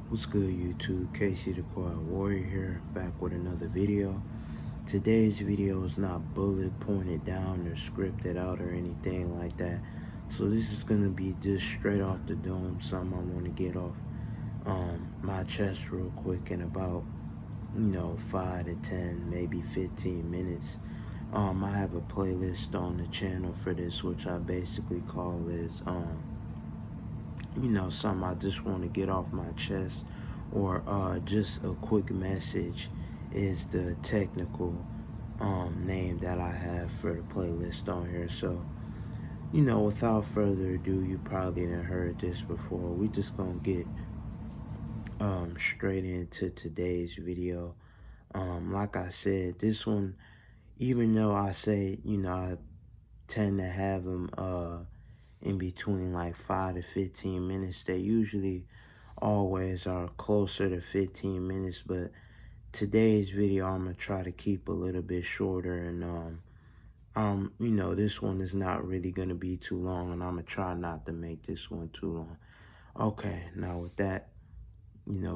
What's good, YouTube? Casey the Quiet Warrior here, back with another video. Today's video is not bullet pointed down or scripted out or anything like that. So this is gonna be just straight off the dome, something I want to get off my chest real quick in about 5 to 10, maybe 15 minutes. I have a playlist on the channel for this, which I basically call is something I just want to get off my chest, or just a quick message is the technical name that I have for the playlist on here. So, without further ado, you probably done heard this before. We just gonna get straight into today's video. Like I said, this one, even though I say, I tend to have them in between like 5 to 15 minutes. They usually always are closer to 15 minutes, but today's video I'm gonna try to keep a little bit shorter, and this one is not really gonna be too long, and I'm gonna try not to make this one too long. Okay, now with that,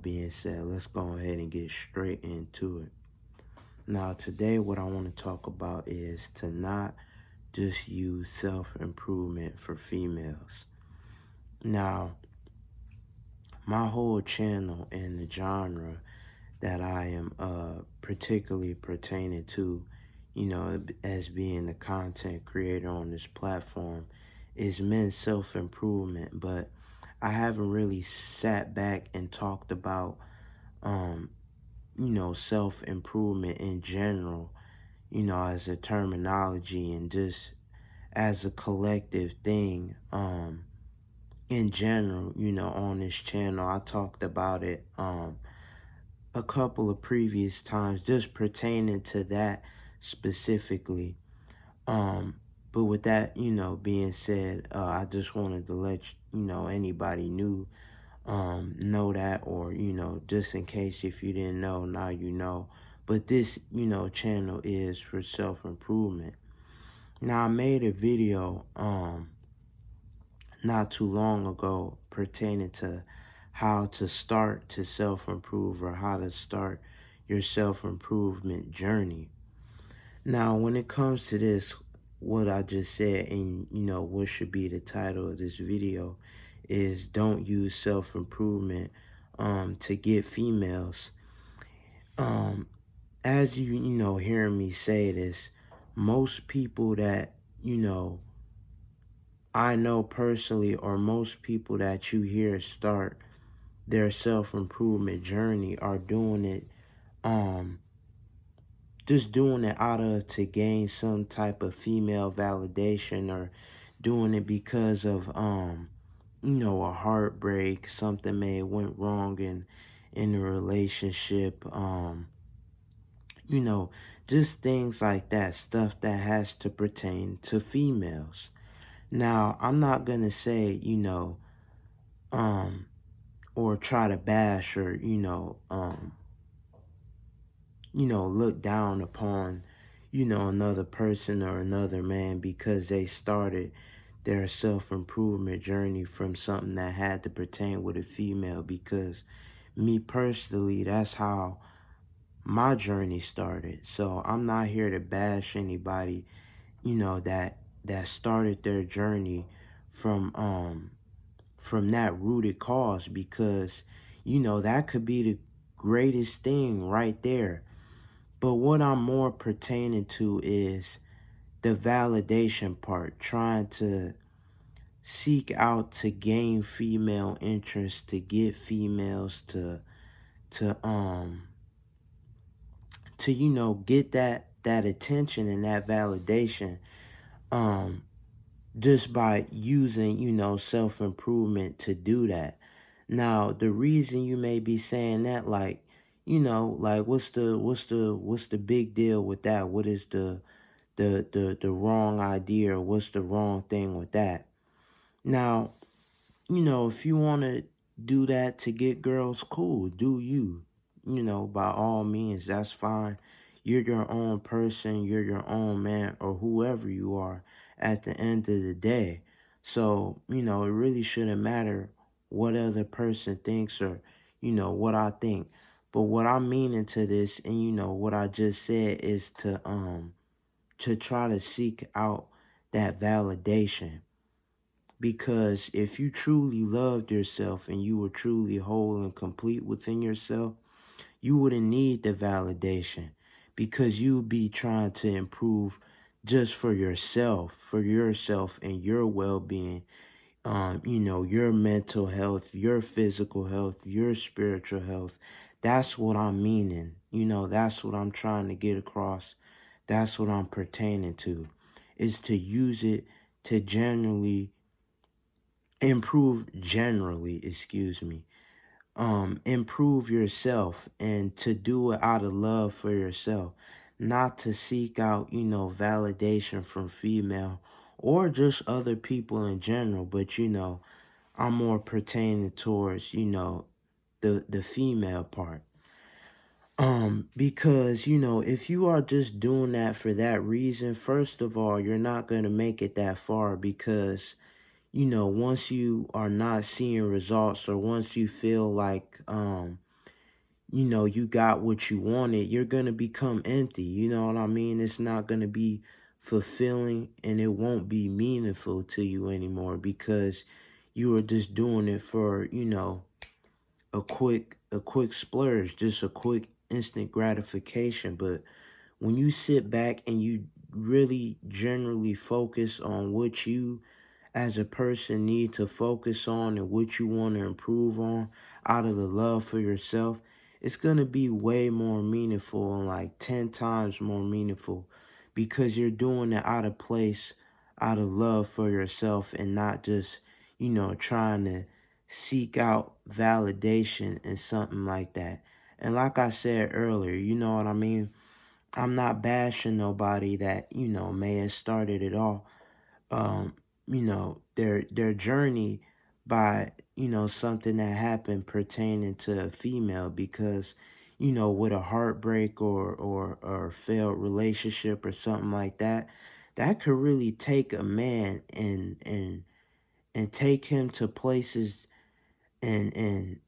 being said, let's go ahead and get straight into it. Now today what I want to talk about is to not just use self-improvement for females. Now, my whole channel and the genre that I am particularly pertaining to, as being the content creator on this platform, is men's self-improvement. But I haven't really sat back and talked about, self-improvement in general, as a terminology and just as a collective thing. In general, on this channel, I talked about it a couple of previous times, just pertaining to that specifically. But with that, being said, I just wanted to let anybody new know that, or just in case if you didn't know, now you know. But this, channel is for self-improvement. Now, I made a video not too long ago pertaining to how to start to self-improve, or how to start your self-improvement journey. Now, when it comes to this, what I just said, and what should be the title of this video, is don't use self-improvement to get females. As hearing me say this, most people that I know personally, or most people that you hear start their self-improvement journey, are doing it just doing it out of to gain some type of female validation, or doing it because of a heartbreak, something may have went wrong in a relationship, just things like that, stuff that has to pertain to females. Now, I'm not gonna say, or try to bash, or, look down upon, another person or another man because they started their self-improvement journey from something that had to pertain with a female. Because me personally, that's how my journey started. So I'm not here to bash anybody, that started their journey from that rooted cause, because that could be the greatest thing right there. But what I'm more pertaining to is the validation part, trying to seek out to gain female interest, to get females to get that attention and that validation, just by using, self-improvement to do that. Now, the reason you may be saying that, like, like, what's the big deal with that? What is the wrong idea, or what's the wrong thing with that? Now, if you want to do that to get girls, cool, do you. By all means, that's fine. You're your own person, you're your own man, or whoever you are at the end of the day. So, it really shouldn't matter what other person thinks, or, what I think. But what I'm meaning to this, and what I just said, is to try to seek out that validation. Because if you truly loved yourself and you were truly whole and complete within yourself, you wouldn't need the validation, because you'd be trying to improve just for yourself and your well-being, your mental health, your physical health, your spiritual health. That's what I'm meaning. That's what I'm trying to get across. That's what I'm pertaining to, is to use it to improve yourself, and to do it out of love for yourself, not to seek out, validation from female or just other people in general. But, I'm more pertaining towards, the female part. Because, if you are just doing that for that reason, first of all, you're not going to make it that far, because once you are not seeing results, or once you feel like, you got what you wanted, you're going to become empty. You know what I mean? It's not going to be fulfilling, and it won't be meaningful to you anymore, because you are just doing it for, a quick splurge, just a quick instant gratification. But when you sit back and you really generally focus on what you as a person need to focus on, and what you want to improve on out of the love for yourself, it's going to be way more meaningful, and like 10 times more meaningful, because you're doing it out of place, out of love for yourself, and not just, trying to seek out validation and something like that. And like I said earlier, you know what I mean? I'm not bashing nobody that, may have started it all, um, their journey by, something that happened pertaining to a female, because, with a heartbreak, or failed relationship or something like that, that could really take a man and take him to places, and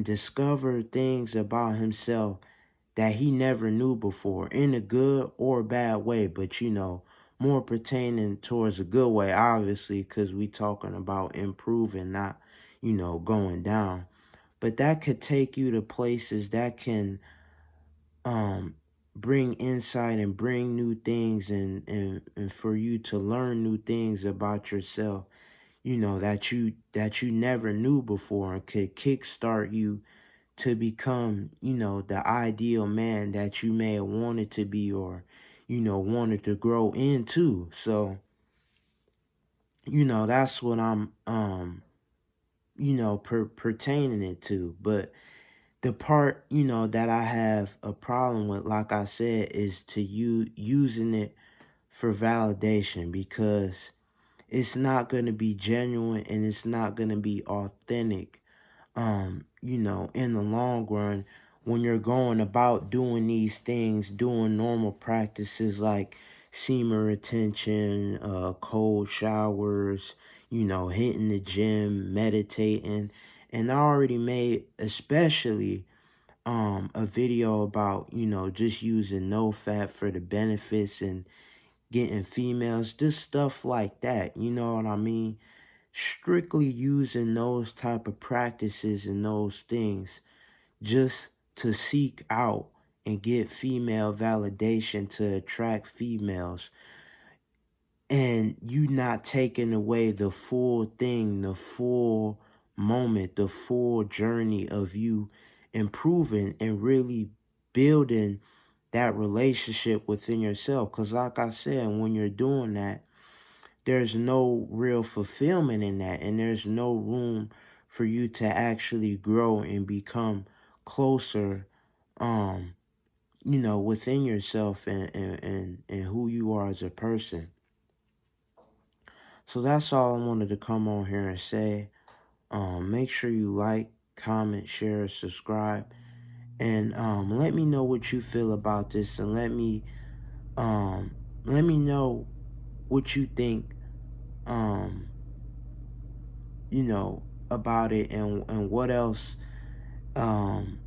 discover things about himself that he never knew before, in a good or bad way. But, more pertaining towards a good way, obviously, because we talking about improving, not, going down. But that could take you to places that can um bring insight and bring new things, and for you to learn new things about yourself, that you never knew before, and could kickstart you to become, the ideal man that you may have wanted to be, or, wanted to grow into. So, that's what I'm, pertaining it to. But the part, that I have a problem with, like I said, is to you using it for validation, because it's not going to be genuine, and it's not going to be authentic, in the long run, when you're going about doing these things, doing normal practices like semen retention, cold showers, hitting the gym, meditating. And I already made, especially, a video about, just using no fat for the benefits, and getting females, just stuff like that. You know what I mean? Strictly using those type of practices and those things just to seek out and get female validation, to attract females, and you not taking away the full thing, the full moment, the full journey of you improving and really building that relationship within yourself. Because like I said, when you're doing that, there's no real fulfillment in that, and there's no room for you to actually grow and become closer, within yourself, and who you are as a person. So that's all I wanted to come on here and say. Make sure you like, comment, share, subscribe, and let me know what you feel about this, and let me know what you think, um, about it, and what else um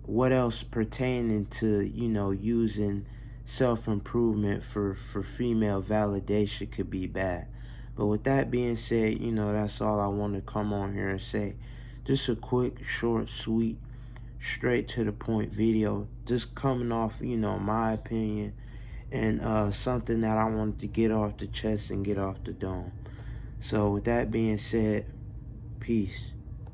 what else pertaining to, using self-improvement for female validation could be bad. But with that being said, that's all I want to come on here and say. Just a quick, short, sweet, straight to the point video, just coming off, my opinion, and something that I wanted to get off the chest and get off the dome. So with that being said, peace.